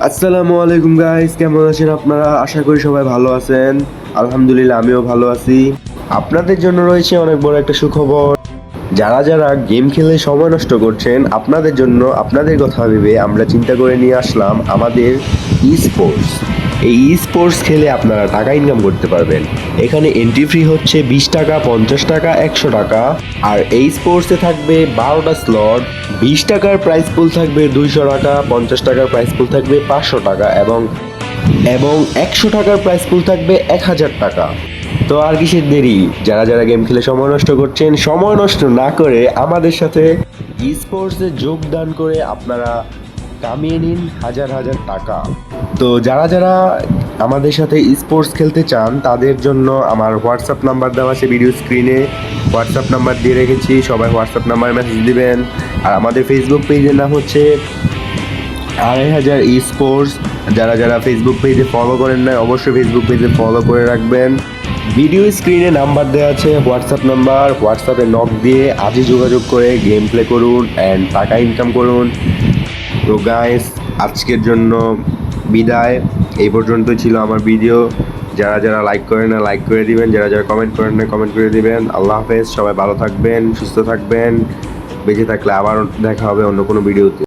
আসসালামু আলাইকুম গাইস, কেমন আছেন আপনারা? আশা করি সবাই ভালো আছেন। আলহামদুলিল্লাহ আমিও ভালো আছি। আপনাদের জন্য রয়েছে অনেক বড় একটা সুখবর। যারা যারা গেম খেলে সময় নষ্ট করছেন, আপনাদের জন্য আপনাদের কথা ভেবে আমরা চিন্তা করে নিয়ে আসলাম আমাদের ই স্পোর্টস। এই ই স্পোর্টস খেলে আপনারা টাকা ইনকাম করতে পারবেন। এখানে এন্ট্রি ফি হচ্ছে 20 টাকা, 50 টাকা, 100 টাকা। আর এই স্পোর্টসে থাকবে 12টা স্লট। 20 টাকার প্রাইস পুল থাকবে 200 টাকা, 50 টাকার প্রাইস পুল থাকবে 500 টাকা এবং 100 টাকার প্রাইস পুল থাকবে 1000 টাকা। তো আর কিসের দেরি? যারা যারা গেম খেলে সময় নষ্ট করছেন, সময় নষ্ট না করে আমাদের সাথে ই স্পোর্টসে যোগদান করে আপনারা কামিয়ে নিন হাজার হাজার টাকা। তো যারা যারা আমাদের সাথে স্পোর্টস খেলতে চান তাদের জন্য আমার হোয়াটসঅ্যাপ নাম্বার দেওয়া আছে ভিডিও স্ক্রিনে। হোয়াটসঅ্যাপ নাম্বার দিয়ে রেখেছি, সবাই হোয়াটসঅ্যাপ নাম্বারে মেসেজ দিবেন। আর আমাদের ফেসবুক পেজের নাম হচ্ছে 2500 ই স্পোর্টস। যারা যারা ফেসবুক পেজে ফলো করেন না, অবশ্যই ফেসবুক পেজে ফলো করে রাখবেন। ভিডিও স্ক্রিনে নাম্বার দেওয়া আছে, হোয়াটসঅ্যাপ নাম্বার। হোয়াটসঅ্যাপে নক দিয়ে আজই যোগাযোগ করে গেম প্লে করুন অ্যান্ড টাকা ইনকাম করুন। তো গাইস, আজকের জন্য বিদায়। এই পর্যন্ত ছিল আমার ভিডিও। যারা যারা লাইক করেন না লাইক করে দিবেন, যারা যারা কমেন্ট করেন না কমেন্ট করে দিবেন। আল্লাহ হাফেজ, সবাই ভালো থাকবেন, সুস্থ থাকবেন। বেঁচে থাকলে আবার দেখা হবে অন্য কোনো ভিডিওতে।